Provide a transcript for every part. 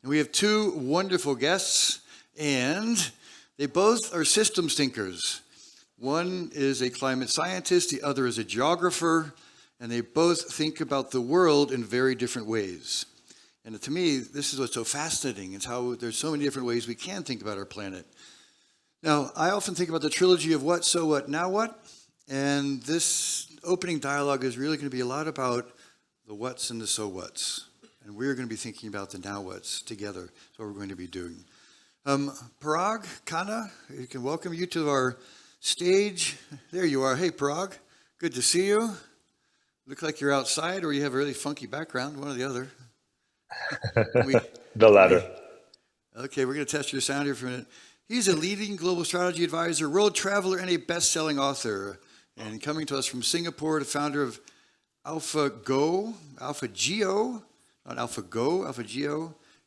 And we have two wonderful guests, and they both are systems thinkers. One is a climate scientist, the other is a geographer, and they both think about the world in very different ways. And to me, this is what's so fascinating. It's how there's so many different ways we can think about our planet. Now, I often think about the trilogy of what, so what, now what? And this opening dialogue is really going to be a lot about the what's and the so what's. And we're going to be thinking about the now what's together. That's what we're going to be doing. Parag Khanna, we can welcome you to our stage. There you are. Hey, Parag. Good to see you. Look like you're outside or you have a really funky background, one or the other. The latter. Okay, we're going to test your sound here for a minute. He's a leading global strategy advisor, world traveler, and a best-selling author. And coming to us from Singapore, the founder of AlphaGo,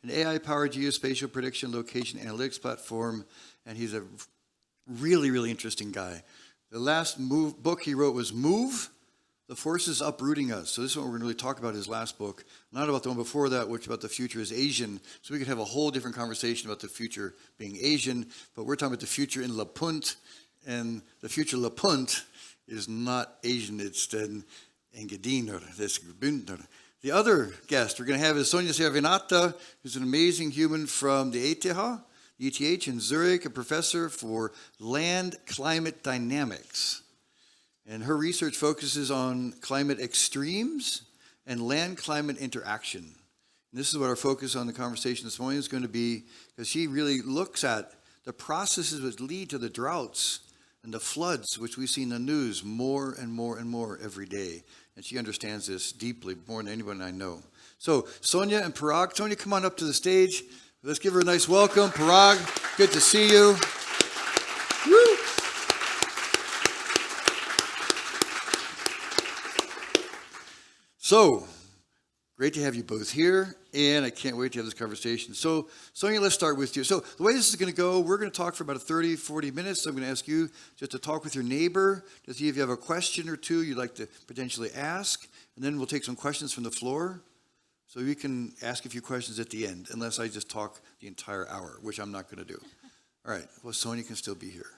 an AI-powered geospatial prediction location analytics platform. And he's a really, really interesting guy. The last book he wrote was Move, The Forces Uprooting Us. So this is what we're going to really talk about, his last book. Not about the one before that, which about the future is Asian. So we could have a whole different conversation about the future being Asian. But we're talking about the future in La Punt. And the future La Punt is not Asian. It's Engadin or Desgbundner. The other guest we're going to have is Sonia Seneviratne, who's an amazing human from the ETH in Zurich, a professor for land climate dynamics. And her research focuses on climate extremes and land-climate interaction. And this is what our focus on the conversation this morning is going to be, because she really looks at the processes which lead to the droughts and the floods, which we see in the news more and more and more every day. And she understands this deeply, more than anyone I know. So, Sonia and Parag. Sonia, come on up to the stage. Let's give her a nice welcome. Parag, good to see you. Woo! So, great to have you both here, and I can't wait to have this conversation. So, Sonia, let's start with you. So, the way this is going to go, we're going to talk for about 30, 40 minutes. So I'm going to ask you just to talk with your neighbor, to see if you have a question or two you'd like to potentially ask, and then we'll take some questions from the floor. So we can ask a few questions at the end, unless I just talk the entire hour, which I'm not going to do. All right, well, Sonia can still be here.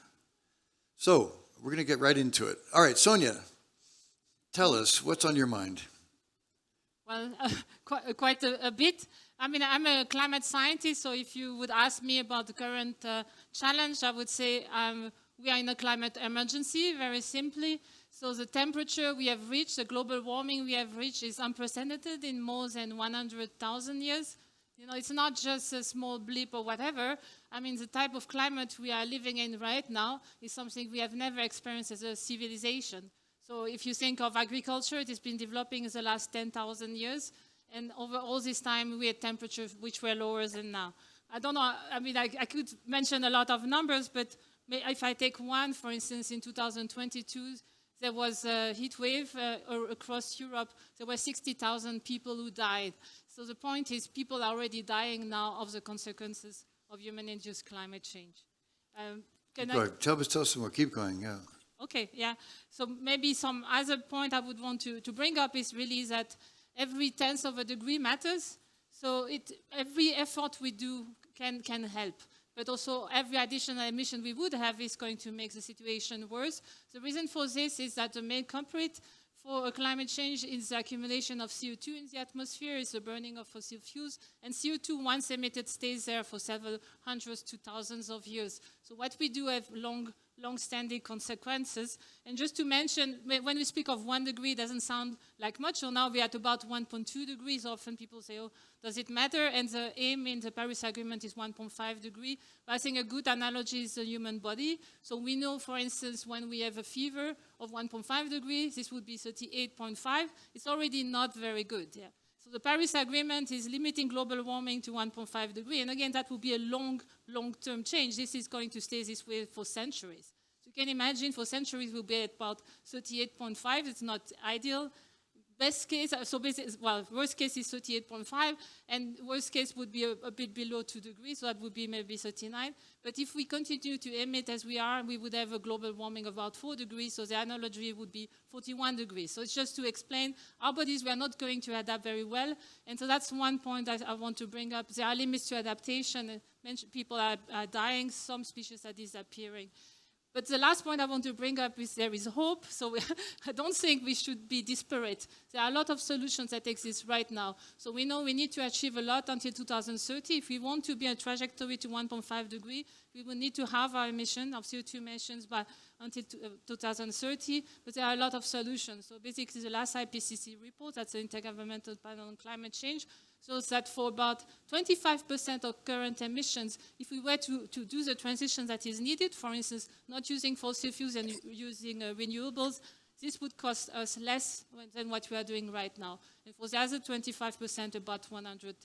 So, we're going to get right into it. All right, Sonia, tell us, what's on your mind? Well, quite a bit. I mean, I'm a climate scientist, so if you would ask me about the current challenge, I would say we are in a climate emergency, very simply. So the temperature we have reached, the global warming we have reached is unprecedented in more than 100,000 years. You know, it's not just a small blip or whatever. I mean, the type of climate we are living in right now is something we have never experienced as a civilization. So if you think of agriculture, it has been developing in the last 10,000 years. And over all this time, we had temperatures which were lower than now. I don't know, I mean, I could mention a lot of numbers, but if I take one, for instance, in 2022, there was a heat wave across Europe. There were 60,000 people who died. So the point is people are already dying now of the consequences of human-induced climate change. Tell us some more. Keep going, yeah. Okay, yeah. So maybe some other point I would want to bring up is really that every tenth of a degree matters. So every effort we do can help. But also every additional emission we would have is going to make the situation worse. The reason for this is that the main culprit for climate change is the accumulation of CO2 in the atmosphere, is the burning of fossil fuels, and CO2 once emitted stays there for several hundreds to thousands of years. So what we do have long-standing consequences. And just to mention, when we speak of 1 degree, it doesn't sound like much. So now we're at about 1.2 degrees. Often people say, oh, does it matter? And the aim in the Paris Agreement is 1.5 degrees. But I think a good analogy is the human body. So we know, for instance, when we have a fever of 1.5 degrees, this would be 38.5. It's already not very good. Yeah. So the Paris Agreement is limiting global warming to 1.5 degrees. And again, that will be a long-term change. This is going to stay this way for centuries. So you can imagine for centuries we'll be at about 38.5. It's not ideal. best case, so basically, well, worst case is 38.5, and worst case would be a bit below 2 degrees, so that would be maybe 39. But if we continue to emit as we are, we would have a global warming of about 4 degrees, so the analogy would be 41 degrees. So it's just to explain our bodies, we are not going to adapt very well. And so that's one point that I want to bring up. There are limits to adaptation. People are dying, some species are disappearing. But the last point I want to bring up is there is hope. So I don't think we should be disparate. There are a lot of solutions that exist right now. So we know we need to achieve a lot until 2030. If we want to be on a trajectory to 1.5 degree, we will need to have our emission of CO2 emissions by until 2030. But there are a lot of solutions. So basically, the last IPCC report, that's the Intergovernmental Panel on Climate Change, shows that for about 25% of current emissions, if we were to do the transition that is needed, for instance, not using fossil fuels and using renewables, this would cost us less than what we are doing right now. And for the other 25%, about 100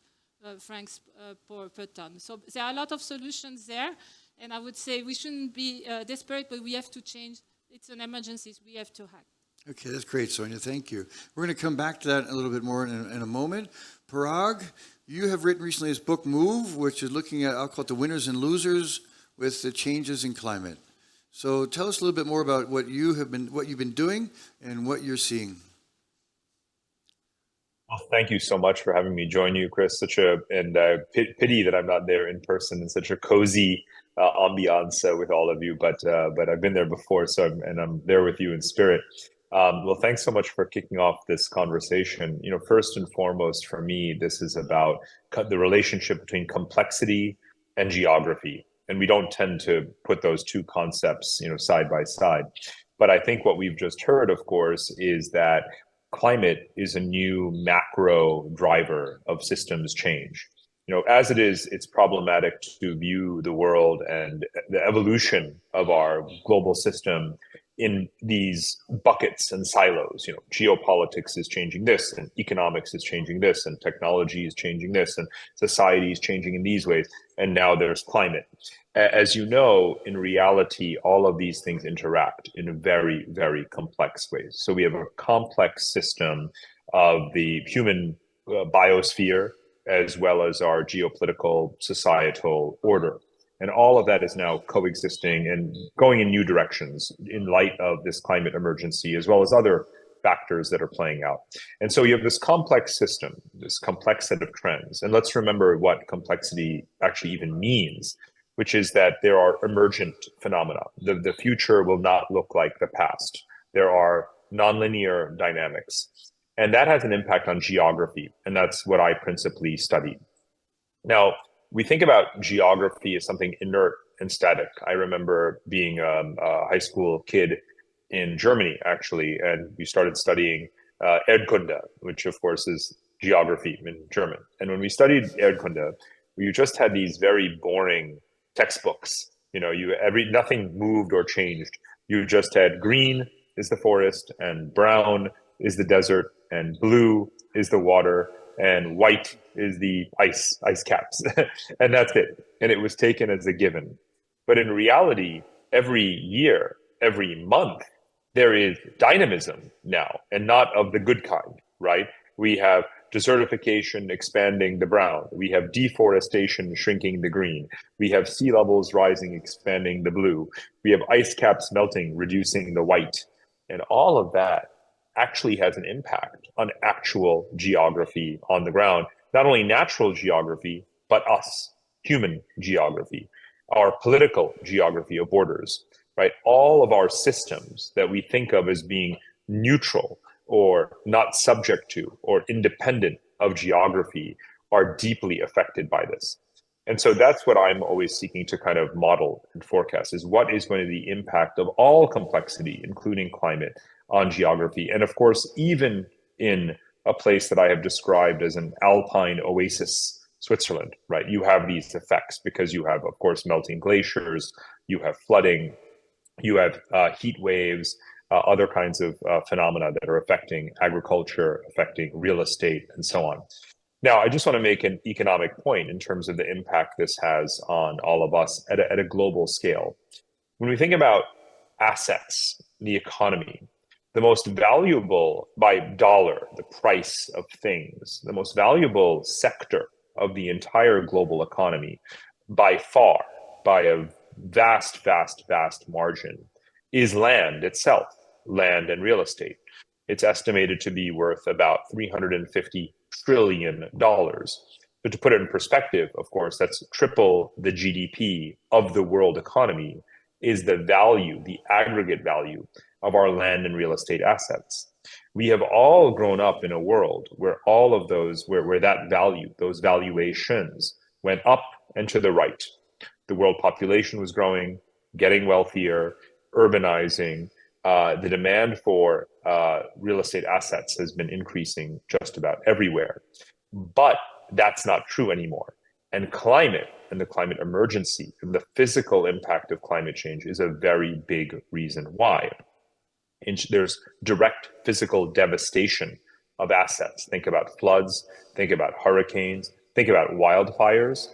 francs per ton. So there are a lot of solutions there, and I would say we shouldn't be desperate, but we have to change. It's an emergency, we have to act. Okay, that's great, Sonia. Thank you. We're going to come back to that a little bit more in a moment. Parag, you have written recently this book, Move, which is looking at, I'll call it the winners and losers with the changes in climate. So tell us a little bit more about what you've been doing and what you're seeing. Well, thank you so much for having me join you, Chris. Pity that I'm not there in person in such a cozy ambiance with all of you, but I've been there before, so I'm there with you in spirit. Well, thanks so much for kicking off this conversation. You know, first and foremost, for me, this is about the relationship between complexity and geography. And we don't tend to put those two concepts, side by side. But I think what we've just heard, of course, is that climate is a new macro driver of systems change. As it is, it's problematic to view the world and the evolution of our global system in these buckets and silos. Geopolitics is changing this, and economics is changing this, and technology is changing this, and society is changing in these ways, and now there's climate. As you know, in reality, all of these things interact in very, very complex ways. So we have a complex system of the human biosphere, as well as our geopolitical societal order. And all of that is now coexisting and going in new directions in light of this climate emergency, as well as other factors that are playing out. And so you have this complex system, this complex set of trends. And let's remember what complexity actually even means, which is that there are emergent phenomena. The future will not look like the past. There are nonlinear dynamics. And that has an impact on geography. And that's what I principally study. Now, we think about geography as something inert and static. I remember being a high school kid in Germany, actually, and we started studying Erdkunde, which of course is geography in German. And when we studied Erdkunde, we just had these very boring textbooks. Nothing moved or changed. You just had green is the forest, and brown is the desert, and blue is the water, and white is the ice caps. And that's it. And it was taken as a given. But in reality, every year, every month, there is dynamism now, and not of the good kind, right? We have desertification expanding the brown. We have deforestation shrinking the green. We have sea levels rising, expanding the blue. We have ice caps melting, reducing the white. And all of that actually has an impact on actual geography on the ground, not only natural geography, but us, human geography, our political geography of borders, right? All of our systems that we think of as being neutral or not subject to or independent of geography are deeply affected by this. And so that's what I'm always seeking to kind of model and forecast, is what is going to be the impact of all complexity, including climate, on geography. And of course, even in a place that I have described as an alpine oasis, Switzerland, right? You have these effects because you have, of course, melting glaciers, you have flooding, you have heat waves, other kinds of phenomena that are affecting agriculture, affecting real estate, and so on. Now, I just want to make an economic point in terms of the impact this has on all of us at a global scale. When we think about assets, the economy, the most valuable by dollar, the price of things, the most valuable sector of the entire global economy by far, by a vast, vast, vast margin, is land itself, land and real estate. It's estimated to be worth about $350 trillion. But to put it in perspective, of course, that's triple the GDP of the world economy is the value, the aggregate value of our land and real estate assets. We have all grown up in a world where all of those, where that value, those valuations went up and to the right. The world population was growing, getting wealthier, urbanizing. The demand for real estate assets has been increasing just about everywhere. But that's not true anymore. And climate and the climate emergency and the physical impact of climate change is a very big reason why. There's direct physical devastation of assets. Think about floods, think about hurricanes, think about wildfires.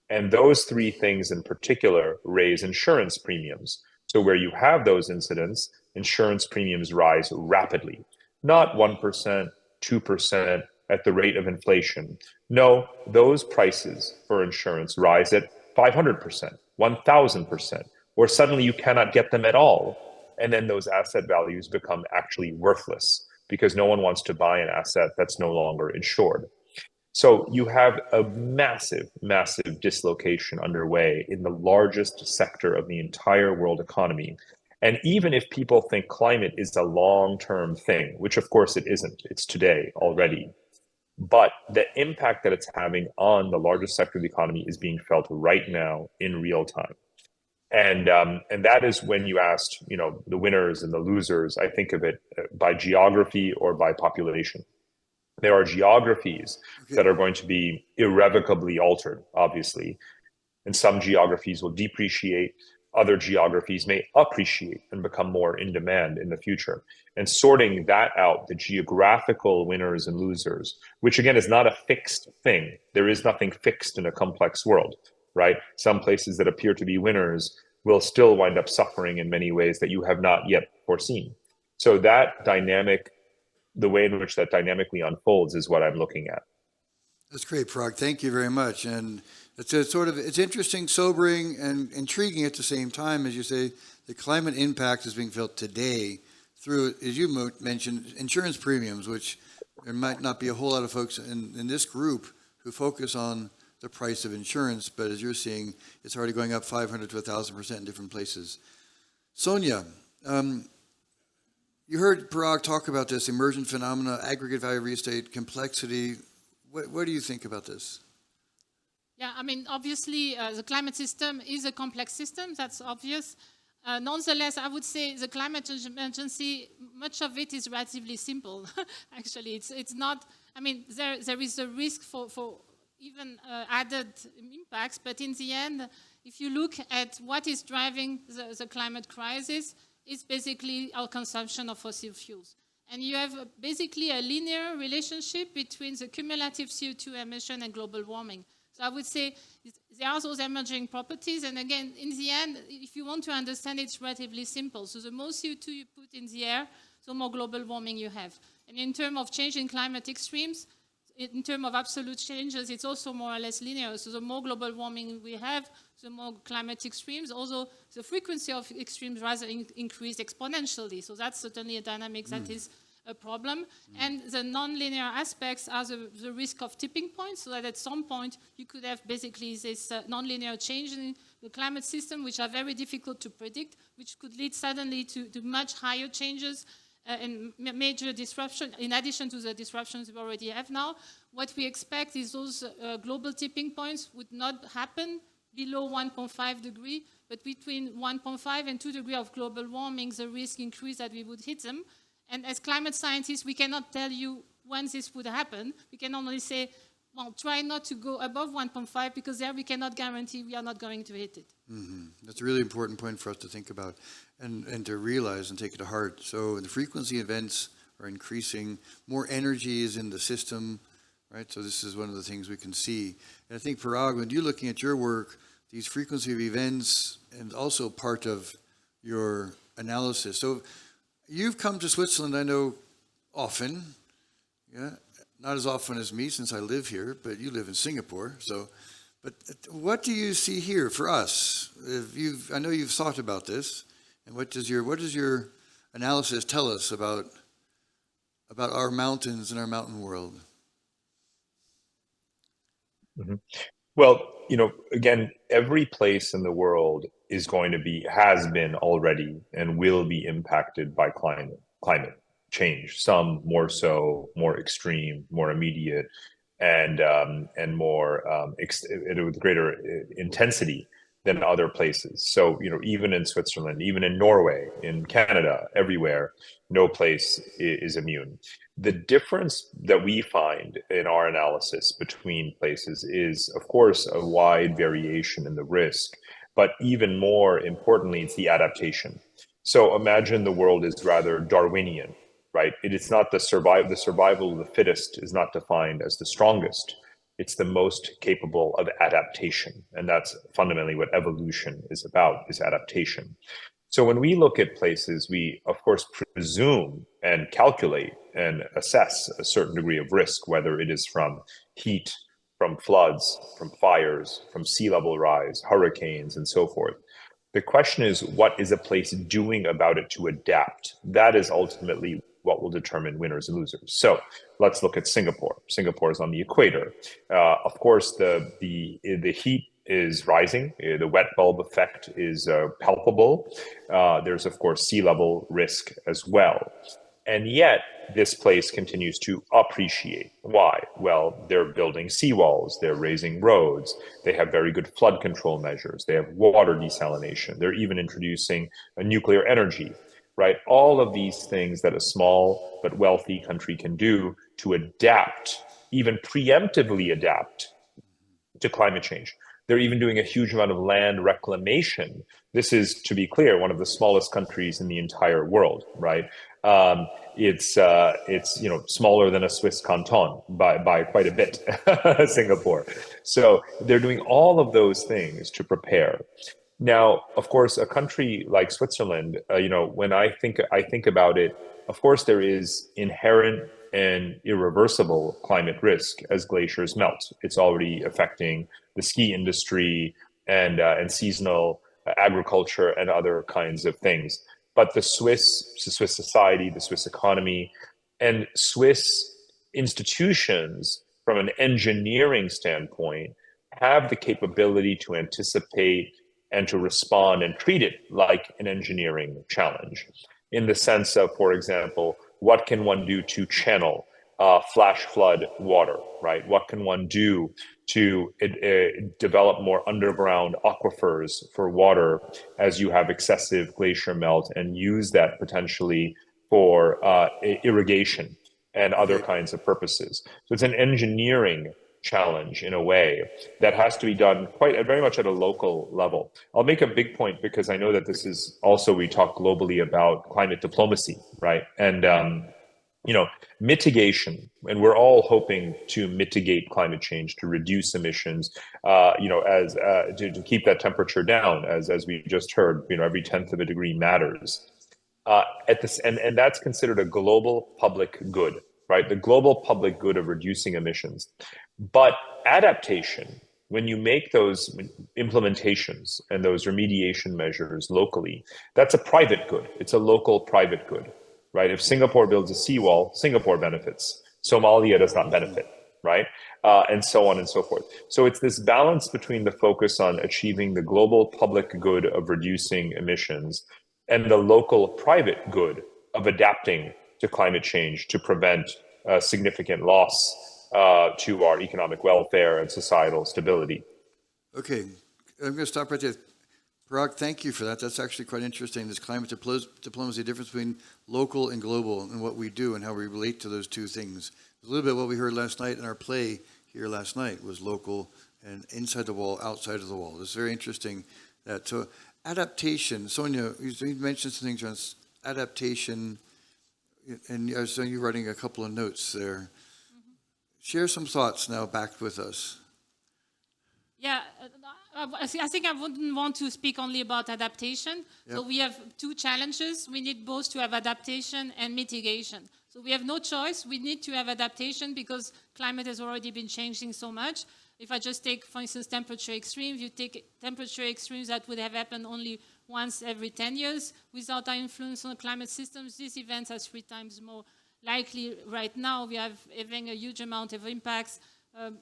And those three things in particular raise insurance premiums. So where you have those incidents, insurance premiums rise rapidly, not 1%, 2% at the rate of inflation. No, those prices for insurance rise at 500%, 1,000%, or suddenly you cannot get them at all. And then those asset values become actually worthless because no one wants to buy an asset that's no longer insured. So you have a massive, massive dislocation underway in the largest sector of the entire world economy. And even if people think climate is a long-term thing, which of course it isn't, it's today already, but the impact that it's having on the largest sector of the economy is being felt right now in real time. And that is when you asked, the winners and the losers, I think of it by geography or by population. There are geographies that are going to be irrevocably altered, obviously. And some geographies will depreciate. Other geographies may appreciate and become more in demand in the future. And sorting that out, the geographical winners and losers, which again is not a fixed thing. There is nothing fixed in a complex world, right? Some places that appear to be winners will still wind up suffering in many ways that you have not yet foreseen. So that dynamic, the way in which that dynamically unfolds is what I'm looking at. That's great, Parag. Thank you very much. And it's it's interesting, sobering, and intriguing at the same time. As you say, the climate impact is being felt today through, as you mentioned, insurance premiums, which there might not be a whole lot of folks in this group who focus on the price of insurance, but as you're seeing, it's already going up 500 to 1,000% in different places. Sonia, you heard Parag talk about this emergent phenomena, aggregate value of real estate, complexity. What do you think about this? Yeah, obviously, the climate system is a complex system. That's obvious. Nonetheless, I would say the climate emergency, much of it is relatively simple. Actually, it's not. There is a risk for even added impacts. But in the end, if you look at what is driving the climate crisis, it's basically our consumption of fossil fuels. And you have basically a linear relationship between the cumulative CO2 emission and global warming. So I would say there are those emerging properties. And again, in the end, if you want to understand, it's relatively simple. So the more CO2 you put in the air, the more global warming you have. And in terms of changing climate extremes, in terms of absolute changes, it's also more or less linear. So the more global warming we have, the more climate extremes. Also, the frequency of extremes rather increased exponentially. So that's certainly a dynamic that is a problem. And the non-linear aspects are the risk of tipping points, so that at some point you could have basically this non-linear change in the climate system, which are very difficult to predict, which could lead suddenly to much higher changes and major disruption, in addition to the disruptions we already have now. What we expect is those global tipping points would not happen below 1.5 degree, but between 1.5 and 2 degrees of global warming, the risk increase that we would hit them. And as climate scientists, we cannot tell you when this would happen. We can only say, well, try not to go above 1.5 because there we cannot guarantee we are not going to hit it. Mm-hmm. That's a really important point for us to think about and to realize and take it to heart. So the frequency events are increasing. More energy is in the system, right? So this is one of the things we can see. And I think, Parag, when you're looking at your work, these frequency of events and also part of your analysis. So You've come to Switzerland, I know, often. Yeah, not as often as me since I live here, but you live in Singapore. So, but what do you see here for us? I know you've thought about this, and what does your analysis tell us about our mountains and our mountain world? Mm-hmm. Well, again, every place in the world has been already and will be impacted by climate change. Some more so, more extreme, more immediate, and more with greater intensity than other places. So, even in Switzerland, even in Norway, in Canada, everywhere, no place is immune. The difference that we find in our analysis between places is, of course, a wide variation in the risk, but even more importantly, it's the adaptation. So imagine the world is rather Darwinian, right? It's not the survival of the fittest is not defined as the strongest. It's the most capable of adaptation. And that's fundamentally what evolution is about, is adaptation. So when we look at places, we, of course, presume and calculate and assess a certain degree of risk, whether it is from heat, from floods, from fires, from sea level rise, hurricanes, and so forth. The question is, what is a place doing about it to adapt? That is ultimately what will determine winners and losers. So let's look at Singapore. Singapore is on the equator. Of course, the heat is rising. The wet bulb effect is palpable. There's, of course, sea level risk as well. And yet, this place continues to appreciate. Why? Well, they're building seawalls, they're raising roads, they have very good flood control measures, they have water desalination, they're even introducing a nuclear energy, right? All of these things that a small but wealthy country can do to adapt, even preemptively adapt to climate change. They're even doing a huge amount of land reclamation. This is, to be clear, one of the smallest countries in the entire world, right? It's smaller than a Swiss canton by quite a bit, Singapore. So they're doing all of those things to prepare. Now, of course, a country like Switzerland, when I think about it, of course, there is inherent and irreversible climate risk as glaciers melt. It's already affecting the ski industry and seasonal agriculture and other kinds of things. But the Swiss society, the Swiss economy, and Swiss institutions, from an engineering standpoint, have the capability to anticipate and to respond and treat it like an engineering challenge, in the sense of, for example, what can one do to channel flash flood water, right? What can one do to develop more underground aquifers for water as you have excessive glacier melt, and use that potentially for irrigation and other kinds of purposes? So it's an engineering challenge in a way that has to be done very much at a local level. I'll make a big point, because I know that this is also, we talk globally about climate diplomacy, right? And mitigation, and we're all hoping to mitigate climate change, to reduce emissions, as to keep that temperature down, as we just heard, every 1/10 of a degree matters. And that's considered a global public good, right? The global public good of reducing emissions. But adaptation, when you make those implementations and those remediation measures locally, that's a private good. It's a local private good, right? If Singapore builds a seawall, Singapore benefits. Somalia does not benefit, right? And so on and so forth. So it's this balance between the focus on achieving the global public good of reducing emissions and the local private good of adapting to climate change to prevent significant loss to our economic welfare and societal stability. Okay, I'm going to stop right there. Parag, thank you for that. That's actually quite interesting, this climate diplomacy, difference between local and global, and what we do and how we relate to those two things. A little bit what we heard last night in our play here last night was local and inside the wall, outside of the wall. It's very interesting. So adaptation, Sonia, you mentioned some things around adaptation, and I saw you writing a couple of notes there. Mm-hmm. Share some thoughts now back with us. Yeah, I think I wouldn't want to speak only about adaptation. So we have two challenges. We need both to have adaptation and mitigation. So we have no choice. We need to have adaptation because climate has already been changing so much. If I just take, for instance, temperature extremes, you take temperature extremes that would have happened only once every 10 years without our influence on climate systems. These events are 3 times more likely right now. We are having a huge amount of impacts.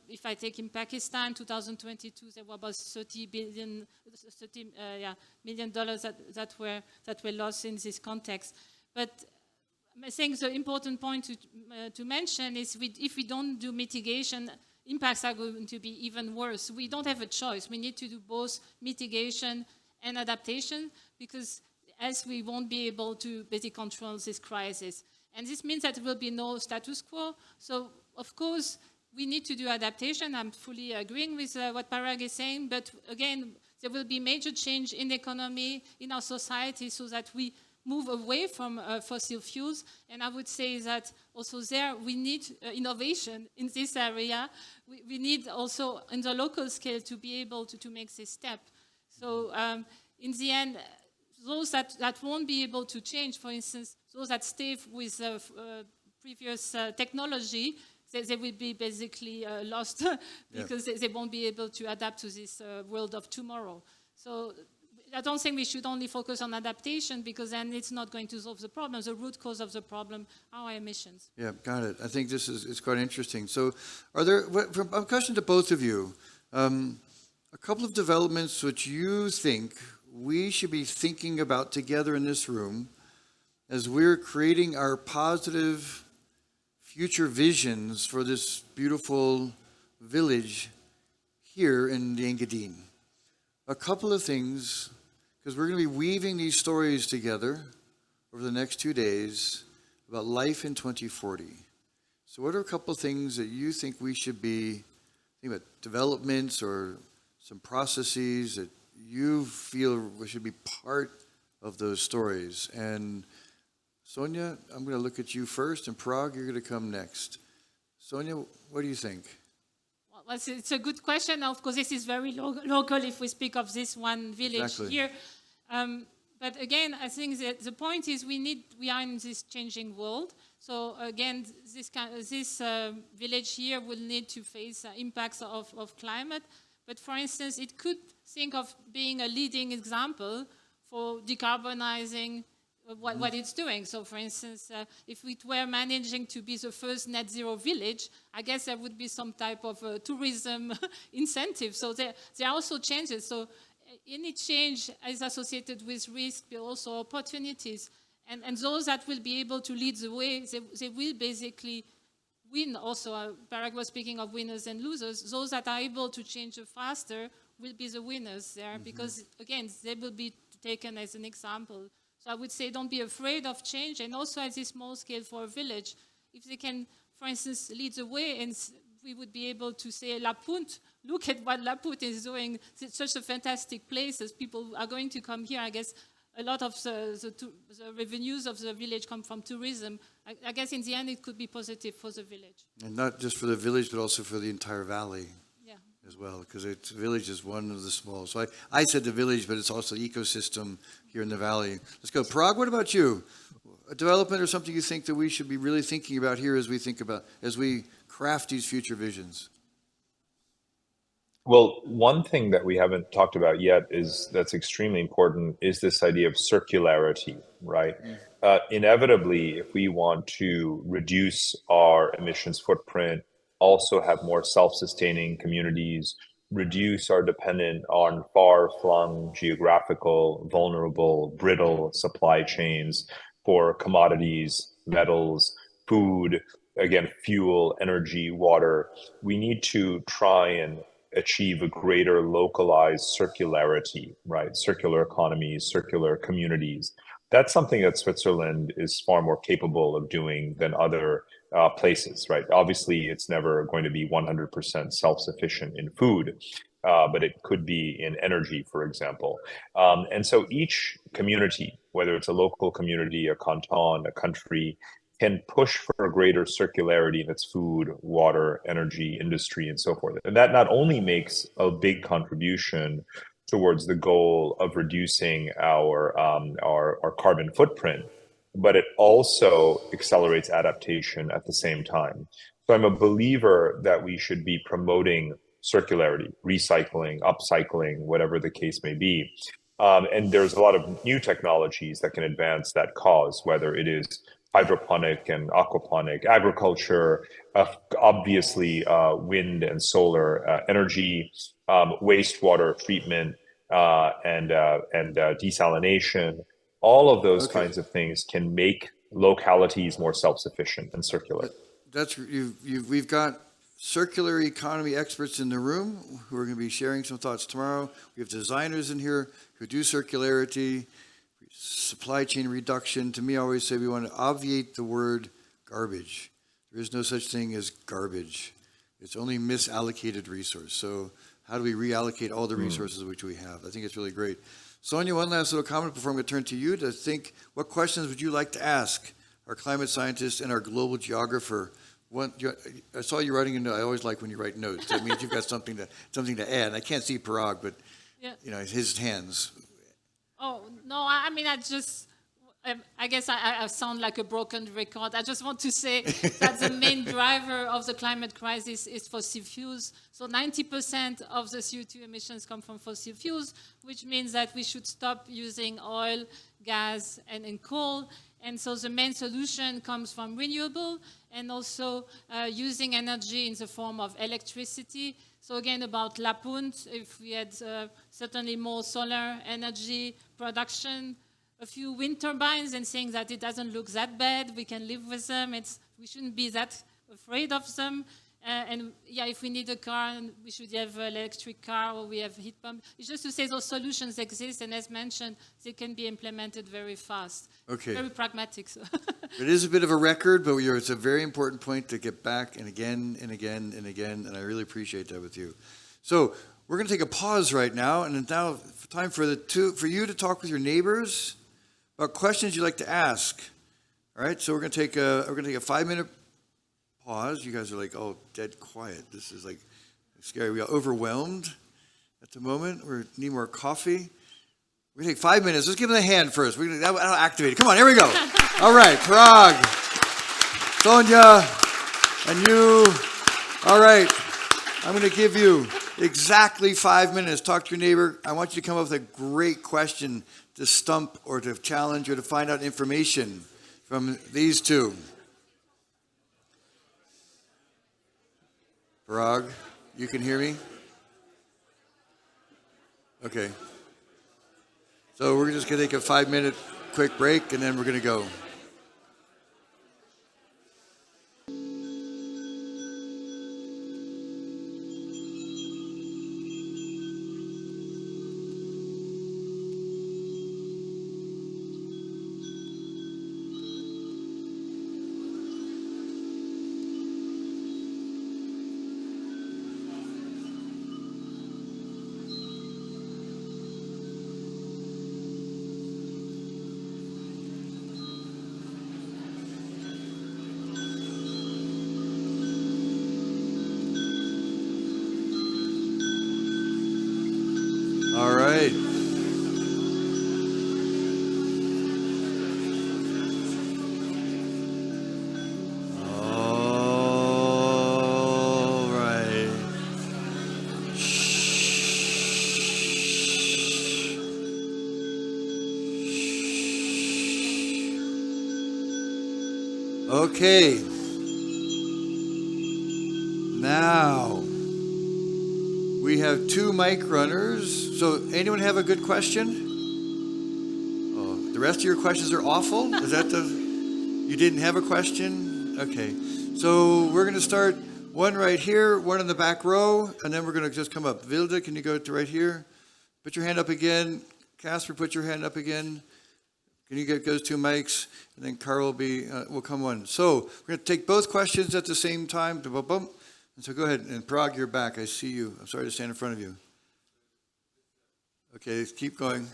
If I take in Pakistan, 2022, there were about $30 million that were lost in this context. But I think the important point to mention is if we don't do mitigation, impacts are going to be even worse. We don't have a choice. We need to do both mitigation and adaptation because else we won't be able to basically control this crisis. And this means that there will be no status quo. So, of course, we need to do adaptation. I'm fully agreeing with what Parag is saying. But again, there will be major change in the economy, in our society, so that we move away from fossil fuels. And I would say that also there we need innovation in this area. We need also in the local scale to be able to make this step. So in the end, those that won't be able to change, for instance, those that stay with previous technology, they will be basically lost because they won't be able to adapt to this world of tomorrow. So I don't think we should only focus on adaptation because then it's not going to solve the problem. The root cause of the problem are our emissions. Yeah, got it. I think it's quite interesting. So are there, a question to both of you, a couple of developments which you think we should be thinking about together in this room as we're creating our positive future visions for this beautiful village here in the Engadine. A couple of things, because we're going to be weaving these stories together over the next 2 days about life in 2040. So what are a couple of things that you think we should be thinking about, developments or some processes that you feel should be part of those stories? And Sonia, I'm going to look at you first, and Parag, you're going to come next. Sonia, what do you think? Well, it's a good question. Of course, this is very local if we speak of this one village here. But again, I think that the point is we are in this changing world. So again, this village here will need to face impacts of climate. But for instance, it could think of being a leading example for decarbonizing what it's doing. So for instance, if we were managing to be the first net zero village, I guess there would be some type of tourism incentive. So there are also changes. So any change is associated with risk, but also opportunities. And those that will be able to lead the way, they will basically win also. Parag was speaking of winners and losers. Those that are able to change faster will be the winners there because, again, they will be taken as an example. So I would say don't be afraid of change, and also at this small scale for a village, if they can, for instance, lead the way, and we would be able to say, La Punt, look at what La Punt is doing. It's such a fantastic place, as people are going to come here. I guess a lot of the revenues of the village come from tourism. I guess in the end it could be positive for the village. And not just for the village, but also for the entire valley. As well, because the village is one of the small. So I said the village, but it's also the ecosystem here in the valley. Let's go. Parag, what about you? A development or something you think that we should be really thinking about here as we craft these future visions? Well, one thing that we haven't talked about yet that's extremely important is this idea of circularity, right? Inevitably, if we want to reduce our emissions footprint, also have more self-sustaining communities, reduce our dependence on far-flung, geographical, vulnerable, brittle supply chains for commodities, metals, food, again, fuel, energy, water. We need to try and achieve a greater localized circularity, right? Circular economies, circular communities. That's something that Switzerland is far more capable of doing than other places, right? Obviously, it's never going to be 100% self-sufficient in food, but it could be in energy, for example. And so each community, whether it's a local community, a canton, a country, can push for a greater circularity in its food, water, energy, industry, and so forth. And that not only makes a big contribution towards the goal of reducing our carbon footprint, but it also accelerates adaptation at the same time. So I'm a believer that we should be promoting circularity, recycling, upcycling, whatever the case may be. And there's a lot of new technologies that can advance that cause, whether it is hydroponic and aquaponic agriculture, obviously wind and solar energy, wastewater treatment, and desalination. All of those kinds of things can make localities more self-sufficient and circular. We've got circular economy experts in the room who are going to be sharing some thoughts tomorrow. We have designers in here who do circularity, supply chain reduction. To me, I always say we want to obviate the word garbage. There is no such thing as garbage. It's only misallocated resource. So how do we reallocate all the resources which we have? I think it's really great. Sonia, one last little comment before I'm going to turn to you to think, what questions would you like to ask our climate scientist and our global geographer? I saw you writing a note. I always like when you write notes. That means you've got something to add. And I can't see Parag, but his hands. Oh, no, I mean, I guess I sound like a broken record. I just want to say that the main driver of the climate crisis is fossil fuels. So 90% of the CO2 emissions come from fossil fuels, which means that we should stop using oil, gas, and coal. And so the main solution comes from renewable and also using energy in the form of electricity. So again, about La Punt, if we had certainly more solar energy production, a few wind turbines, and saying that it doesn't look that bad, we can live with them, we shouldn't be that afraid of them. If we need a car, we should have an electric car or we have heat pump. It's just to say those solutions exist, and as mentioned, they can be implemented very fast. Okay. Very pragmatic. So. It is a bit of a record, but it's a very important point to get back and again and again and again, and I really appreciate that with you. So we're going to take a pause right now, and it's now time for you to talk with your neighbors about questions you'd like to ask. All right, so we're going to take a 5-minute pause. You guys are like, oh, dead quiet. This is like scary. We are overwhelmed at the moment. We need more coffee. We're going to take 5 minutes. Let's give them a hand first. I'll activate it. Come on, here we go. All right, Parag, Sonia, and you. All right, I'm going to give you exactly 5 minutes. Talk to your neighbor. I want you to come up with a great question to stump or to challenge or to find out information from these two. Parag, you can hear me? Okay. So we're just going to take a 5-minute quick break, and then we're going to go. All right. All right. Okay. Now we have 2 mic runners. So anyone have a good question? Oh, the rest of your questions are awful? Is that you didn't have a question? Okay. So we're going to start one right here, one in the back row, and then we're going to just come up. Vilde, can you go to right here? Put your hand up again. Casper, put your hand up again. Can you get those 2 mics? And then Carl will come on. So we're going to take both questions at the same time. And so go ahead. And Parag, you're back. I see you. I'm sorry to stand in front of you. Okay, let's keep going.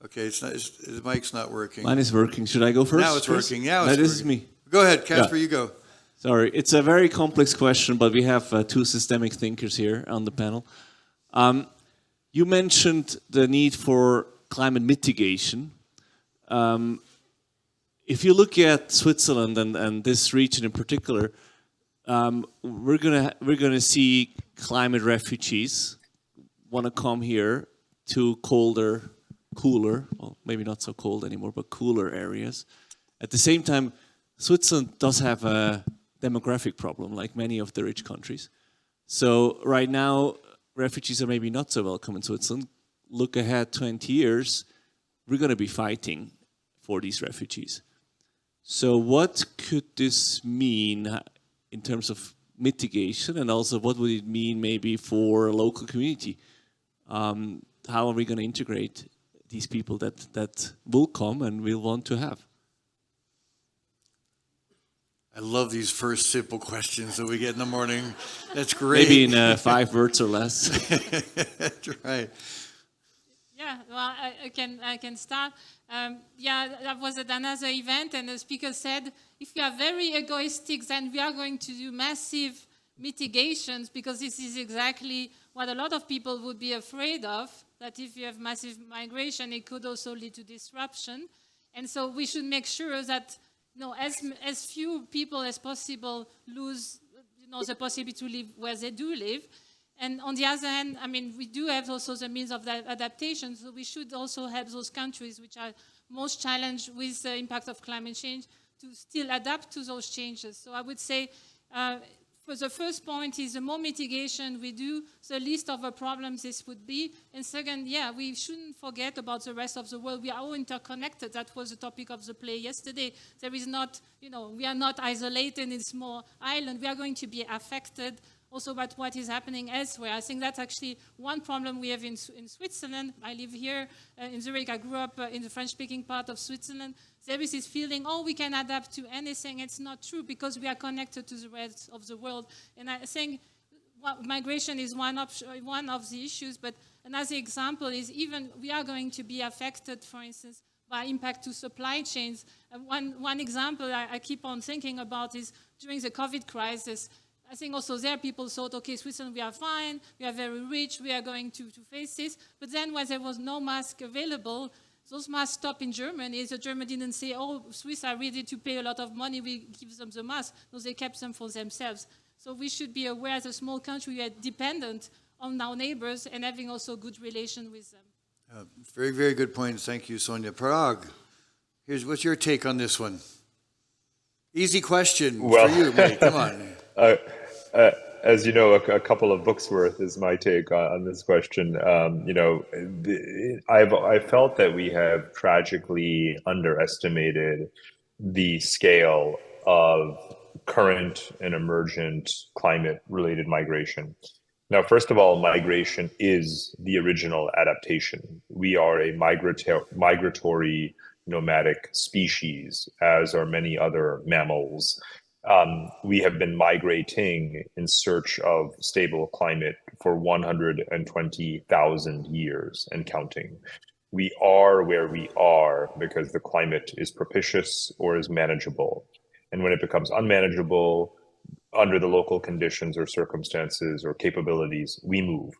Okay, it's not. His mic's not working. Mine is working. Should I go first? Now it's Chris? working. Now No, it's this is working. me. Go ahead, Casper. Yeah. You go. Sorry, it's a very complex question, but we have two systemic thinkers here on the panel. You mentioned the need for climate mitigation. If you look at Switzerland and this region in particular, we're gonna see climate refugees want to come here to cooler, well, maybe not so cold anymore, but cooler areas. At the same time, Switzerland does have a demographic problem, like many of the rich countries. So right now, refugees are maybe not so welcome in Switzerland. Look ahead 20 years, we're going to be fighting for these refugees. So what could this mean in terms of mitigation, and also what would it mean maybe for a local community? How are we going to integrate these people that will come and will want to have? I love these first simple questions that we get in the morning. That's great. Maybe in 5 words or less. That's right. Yeah, well, I can start. That was at another event, and the speaker said, if we are very egoistic, then we are going to do massive mitigations, because this is exactly what a lot of people would be afraid of, that if you have massive migration, it could also lead to disruption. And so we should make sure that as few people as possible lose the possibility to live where they do live. And on the other hand, I mean, we do have also the means of that adaptation, so we should also help those countries which are most challenged with the impact of climate change to still adapt to those changes. So I would say, for the first point is the more mitigation we do, the least of the problems this would be. And second, we shouldn't forget about the rest of the world. We are all interconnected. That was the topic of the play yesterday. There is not, we are not isolated in a small island. We are going to be affected also by what is happening elsewhere. I think that's actually one problem we have in Switzerland. I live here in Zurich. I grew up in the French-speaking part of Switzerland. There is this feeling, we can adapt to anything. It's not true, because we are connected to the rest of the world. And I think migration is one of the issues, but another example is even we are going to be affected, for instance, by impact to supply chains. One example I keep on thinking about is during the COVID crisis. I think also there people thought, okay, Switzerland, we are fine, we are very rich, we are going to face this. But then when there was no mask available, those masks stopped in Germany. The German didn't say, Swiss are ready to pay a lot of money, we give them the mask. No, they kept them for themselves. So we should be aware as a small country, we are dependent on our neighbors and having also good relation with them. Very, very good points. Thank you, Sonia. Parag, what's your take on this one? Easy question for you, mate. Come on. As you know, a couple of books worth is my take on this question. I felt that we have tragically underestimated the scale of current and emergent climate-related migration. Now, first of all, migration is the original adaptation. We are a migratory nomadic species, as are many other mammals. We have been migrating in search of stable climate for 120,000 years and counting. We are where we are because the climate is propitious or is manageable. And when it becomes unmanageable under the local conditions or circumstances or capabilities, we move.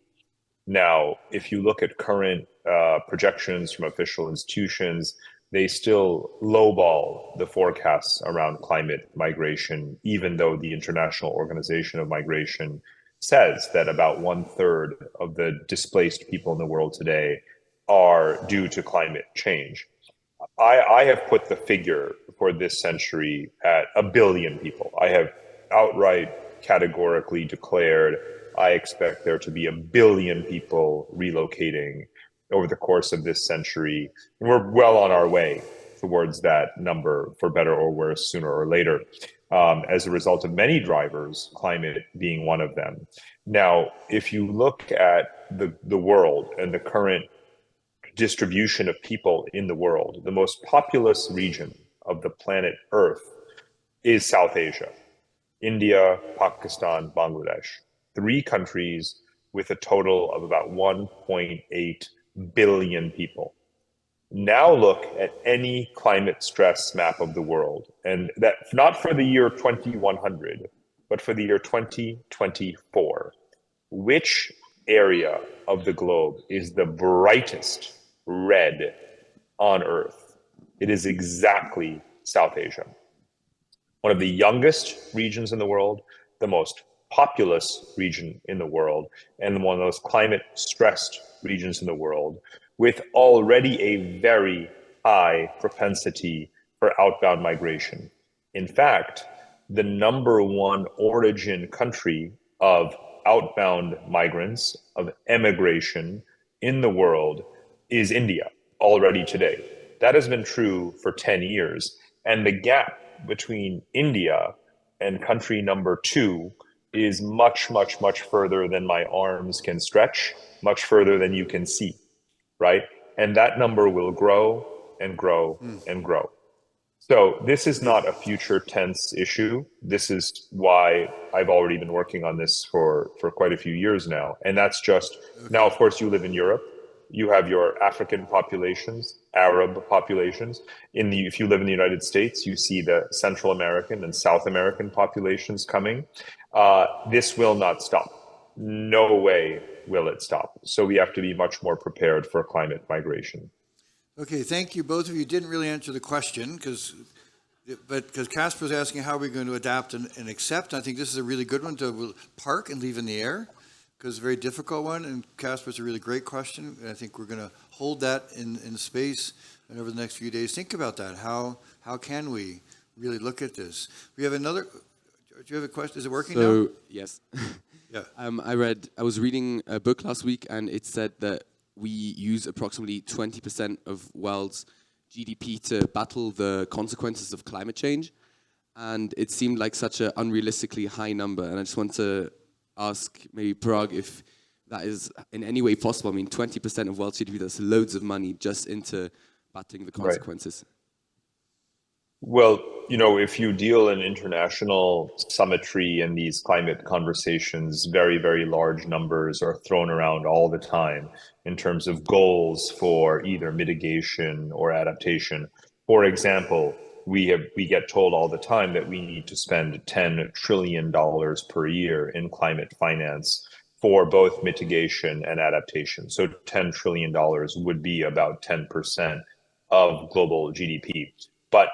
Now, if you look at current projections from official institutions, they still lowball the forecasts around climate migration, even though the International Organization of Migration says that about 1/3 of the displaced people in the world today are due to climate change. I have put the figure for this century at 1 billion people. I have outright categorically declared I expect there to be 1 billion people relocating over the course of this century. And we're well on our way towards that number, for better or worse, sooner or later, as a result of many drivers, climate being one of them. Now, if you look at the world and the current distribution of people in the world, the most populous region of the planet Earth is South Asia: India, Pakistan, Bangladesh. 3 countries with a total of about 1.8 billion people. Now look at any climate stress map of the world, and that not for the year 2100, but for the year 2024. Which area of the globe is the brightest red on Earth? It is exactly South Asia. One of the youngest regions in the world, the most populous region in the world, and one of the most climate stressed regions in the world, with already a very high propensity for outbound migration. In fact, the number one origin country of outbound migrants, of emigration in the world is India already today. That has been true for 10 years. And the gap between India and country number two is much, much, much further than my arms can stretch, much further than you can see, right? And that number will grow and grow and grow. So this is not a future tense issue. This is why I've already been working on this for quite a few years now. And that's just, now of course you live in Europe. You have your African populations, Arab populations. If you live in the United States, you see the Central American and South American populations coming. This will not stop. No way will it stop. So we have to be much more prepared for climate migration. Okay, thank you. Both of you didn't really answer the question because Casper was asking how we're going to adapt and accept. I think this is a really good one to park and leave in the air because it's a very difficult one. And Casper's a really great question. And I think we're going to hold that in space and over the next few days. Think about that. How can we really look at this? We have another. Do you have a question? Is it working now? Yes. Yeah. I was reading a book last week, and it said that we use approximately 20% of world's GDP to battle the consequences of climate change. And it seemed like such an unrealistically high number. And I just want to ask maybe Parag if that is in any way possible. I mean, 20% of world GDP, that's loads of money just into battling the consequences. Right. Well, if you deal in international summitry and these climate conversations, very, very large numbers are thrown around all the time in terms of goals for either mitigation or adaptation. For example, we get told all the time that we need to spend $10 trillion per year in climate finance for both mitigation and adaptation. So $10 trillion would be about 10% of global GDP. But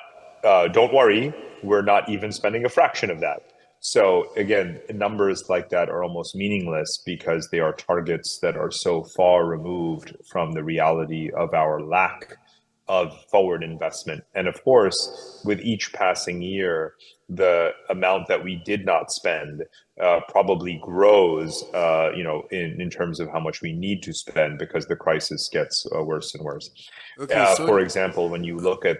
don't worry, we're not even spending a fraction of that. So again, numbers like that are almost meaningless because they are targets that are so far removed from the reality of our lack of forward investment. And of course, with each passing year, the amount that we did not spend probably grows, in terms of how much we need to spend because the crisis gets worse and worse. Okay, for example, when you look at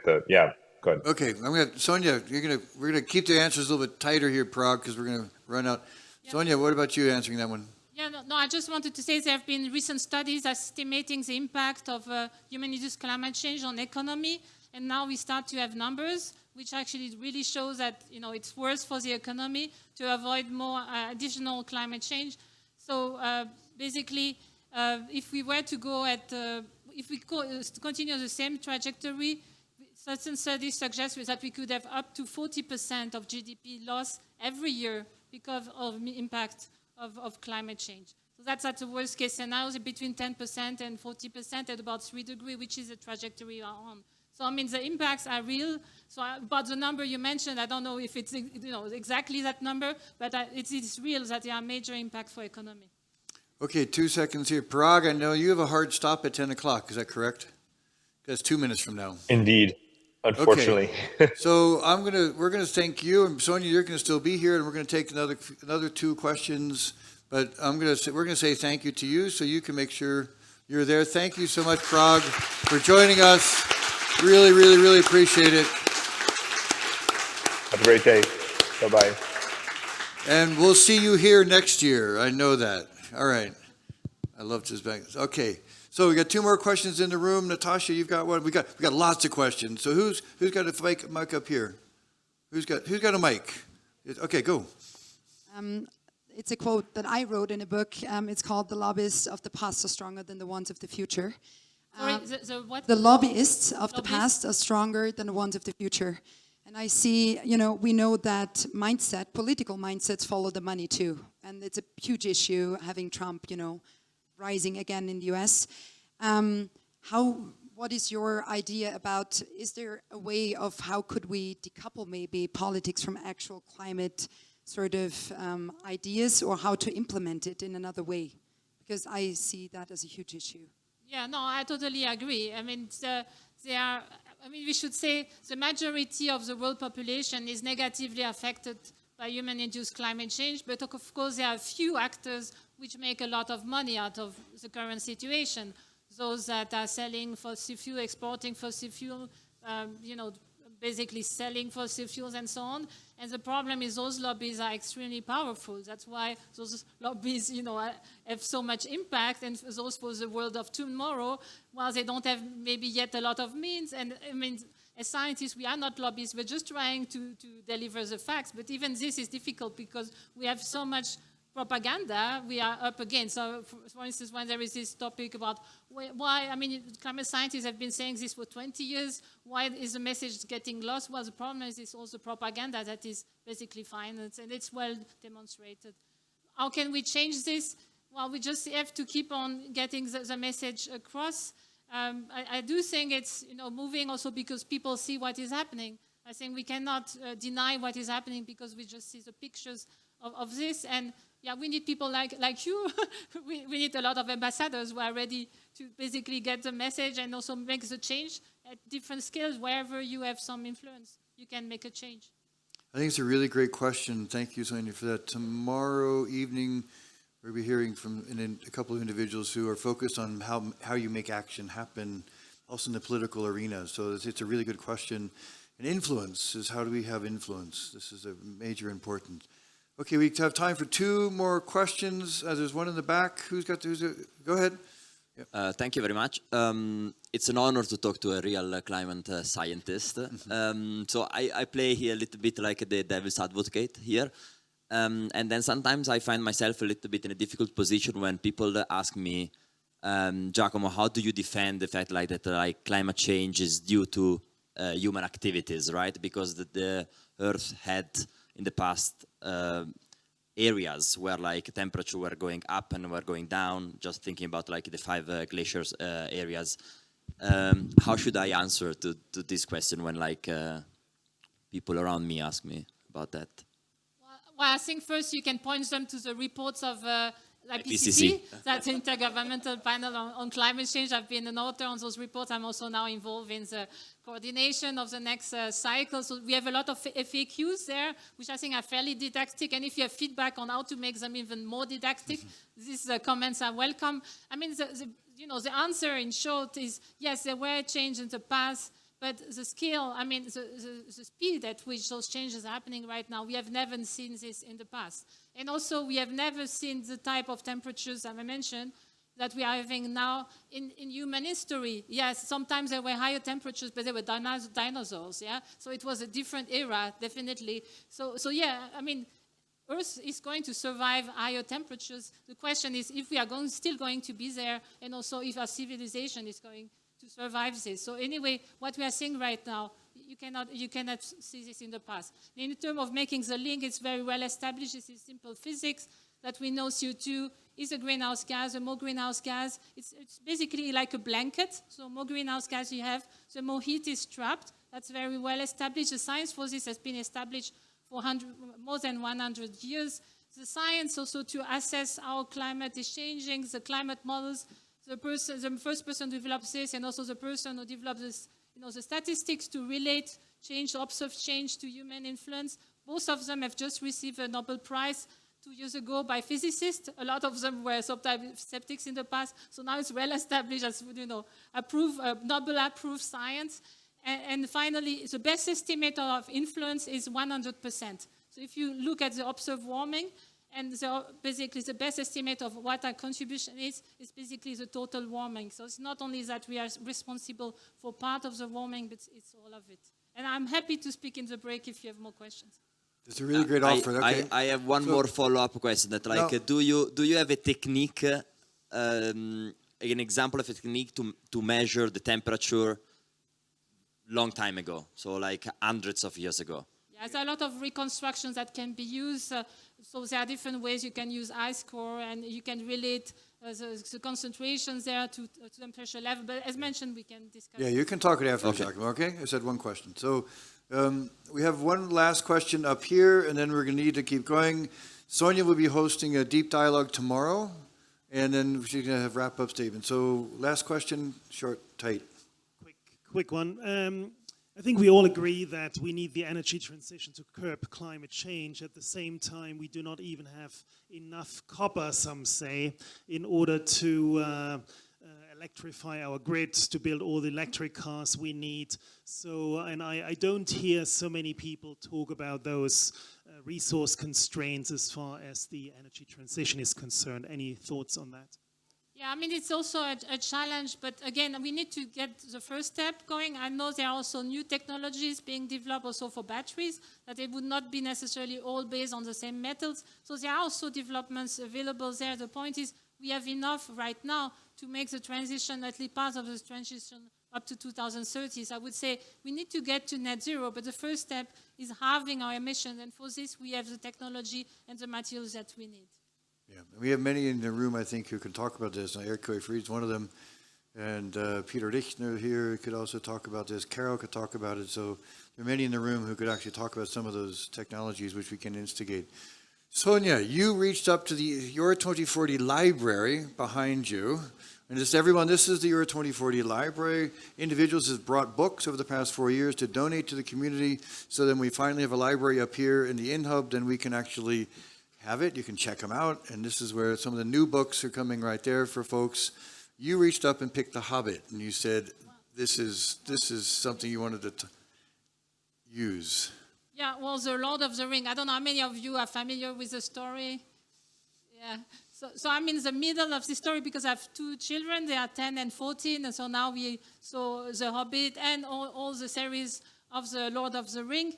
Good. Okay, Sonia, we're gonna keep the answers a little bit tighter here, Parag, because we're gonna run out. Yeah. Sonia, what about you answering that one? Yeah, no, I just wanted to say there have been recent studies estimating the impact of human-induced climate change on economy, and now we start to have numbers which actually really shows that it's worse for the economy to avoid more additional climate change. So basically, if we were to go continue the same trajectory. Certain studies suggest that we could have up to 40% of GDP loss every year because of the impact of climate change. So that's at the worst case scenario, between 10% and 40% at about 3 degrees, which is the trajectory we're on. So I mean, the impacts are real. So about the number you mentioned, I don't know if it's exactly that number, but it is real that there are major impacts for economy. Okay, 2 seconds here. Parag, I know you have a hard stop at 10 o'clock. Is that correct? That's 2 minutes from now. Indeed. Unfortunately. Okay. So we're gonna thank you, and Sonia, you're gonna still be here, and we're gonna take another 2 questions. But we're gonna say thank you to you, so you can make sure you're there. Thank you so much, Parag, for joining us. Really, really, really appreciate it. Have a great day. Bye-bye. And we'll see you here next year. I know that. All right. I love this bank. Okay. So we got 2 more questions in the room. Natasha, you've got one. We got lots of questions. So who's got a mic up here? Who's got a mic? Okay, go. It's a quote that I wrote in a book. It's called "The Lobbyists of the Past Are Stronger Than the Ones of the Future," Sorry, the what? The lobbyists of the Lobbyists? past are stronger than the ones of the future. And I see, we know that political mindsets follow the money too. And it's a huge issue having Trump, rising again in the US. What is your idea about, is there a way of how could we decouple maybe politics from actual climate sort of ideas, or how to implement it in another way? Because I see that as a huge issue. Yeah, no, I totally agree. I mean, we should say the majority of the world population is negatively affected by human-induced climate change, but of course there are a few actors which make a lot of money out of the current situation. Those that are selling fossil fuel, exporting fossil fuel, basically selling fossil fuels and so on. And the problem is those lobbies are extremely powerful. That's why those lobbies, have so much impact. And those for the world of tomorrow, while they don't have maybe yet a lot of means. And I mean, as scientists, we are not lobbyists. We're just trying to deliver the facts. But even this is difficult because we have so much propaganda we are up against. So, for instance, when there is this topic about why, climate scientists have been saying this for 20 years, why is the message getting lost? Well, the problem is it's also propaganda that is basically financed, and it's well demonstrated. How can we change this? Well, we just have to keep on getting the message across. I do think it's moving also because people see what is happening. I think we cannot deny what is happening because we just see the pictures of this. And yeah, we need people like you. we need a lot of ambassadors who are ready to basically get the message and also make the change at different scales. Wherever you have some influence, you can make a change. I think it's a really great question. Thank you, Sonia, for that. Tomorrow evening, we'll be hearing from a couple of individuals who are focused on how you make action happen, also in the political arena. So it's a really good question. And influence is, how do we have influence? This is a major important. Okay, we have time for two more questions. There's one in the back. Go ahead. Yep. Thank you very much. It's an honor to talk to a real climate scientist. So I play here a little bit like the devil's advocate here. And then sometimes I find myself a little bit in a difficult position when people ask me, Giacomo, how do you defend the fact that climate change is due to human activities, right? Because the Earth had in the past areas where temperature were going up and were going down, just thinking about the 5 glaciers areas. How should I answer to this question when people around me ask me about that? Well, I think first you can point them to the reports of IPCC, that's Intergovernmental Panel on Climate Change. I've been an author on those reports. I'm also now involved in the coordination of the next cycle. So we have a lot of FAQs there, which I think are fairly didactic. And if you have feedback on how to make them even more didactic, these comments are welcome. I mean, the answer in short is, yes, there were changes in the past, but the scale, the speed at which those changes are happening right now, we have never seen this in the past. And also, we have never seen the type of temperatures, as I mentioned, that we are having now in human history. Yes, sometimes there were higher temperatures, but there were dinosaurs, yeah? So it was a different era, definitely. So yeah, Earth is going to survive higher temperatures. The question is if we are still going to be there, and also if our civilization is going to survive this. So anyway, what we are seeing right now, you cannot see this in the past. In terms of making the link, it's very well established. This is simple physics that we know CO2 is a greenhouse gas. The more greenhouse gas, it's basically like a blanket. So more greenhouse gas you have, the more heat is trapped. That's very well established. The science for this has been established for more than 100 years. The science also to assess how climate is changing, the climate models, the first person who developed this, and also the person who developed this, the statistics to relate change, observed change to human influence. Both of them have just received a Nobel Prize 2 years ago by physicists. A lot of them were sometimes skeptics in the past. So now it's well established as, Nobel-approved science. And finally, the best estimate of influence is 100%. So if you look at the observed warming, and basically the best estimate of what our contribution is basically the total warming. So it's not only that we are responsible for part of the warming, but it's all of it. And I'm happy to speak in the break if you have more questions. It's a really great offer. Okay. I have one more follow-up question. Do you have a technique an example of a technique to measure the temperature long time ago, so like hundreds of years ago. There's a lot of reconstructions that can be used. So there are different ways you can use ice core, and you can relate the concentrations there to temperature level. But as mentioned, we can discuss. Yeah, you can talk it after a second, okay? I said one question. So we have one last question up here, and then we're going to need to keep going. Sonia will be hosting a deep dialogue tomorrow, and then she's going to have wrap-up statements. So last question, short, tight. Quick one. I think we all agree that we need the energy transition to curb climate change. At the same time, we do not even have enough copper, some say, in order to electrify our grids, to build all the electric cars we need. So, and I don't hear so many people talk about those resource constraints as far as the energy transition is concerned. Any thoughts on that? Yeah, I mean, it's also a challenge, but again, we need to get the first step going. I know there are also new technologies being developed also for batteries, that they would not be necessarily all based on the same metals. So there are also developments available there. The point is, we have enough right now to make the transition, at least part of the transition, up to 2030. So I would say we need to get to net zero, but the first step is halving our emissions, and for this, we have the technology and the materials that we need. Yeah, we have many in the room, I think, who can talk about this. Eric Fried's one of them, and Peter Richtner here could also talk about this. Carol could talk about it. So there are many in the room who could actually talk about some of those technologies which we can instigate. Sonia, you reached up to the Euro 2040 library behind you. And just everyone, this is the Euro 2040 library. Individuals have brought books over the past 4 years to donate to the community. So then we finally have a library up here in the InHub. Then we can actually have it. You can check them out. And this is where some of the new books are coming right there for folks. You reached up and picked The Hobbit, and you said this is something you wanted to use. Yeah, well, the Lord of the Ring. I don't know how many of you are familiar with the story. Yeah. So I'm in the middle of the story because I have two children. They are 10 and 14. And so now we saw The Hobbit and all the series of the Lord of the Ring.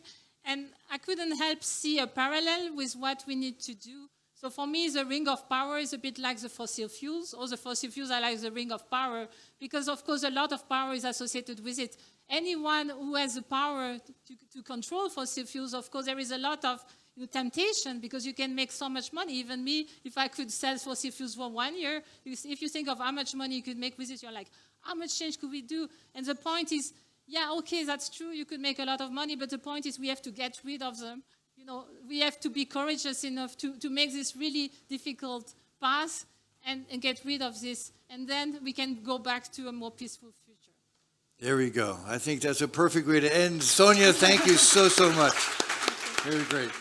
And I couldn't help see a parallel with what we need to do. So for me, the Ring of Power is a bit like the fossil fuels. Or the fossil fuels are like the Ring of Power because, of course, a lot of power is associated with it. Anyone who has the power to control fossil fuels, of course, there is a lot of temptation because you can make so much money. Even me, if I could sell fossil fuels for 1 year, if you think of how much money you could make with it, you're like, how much change could we do? And the point is, yeah, okay, that's true. You could make a lot of money, but the point is we have to get rid of them. You know, we have to be courageous enough to make this really difficult path and get rid of this. And then we can go back to a more peaceful future. There we go. I think that's a perfect way to end. Sonia, thank you so much. Very great.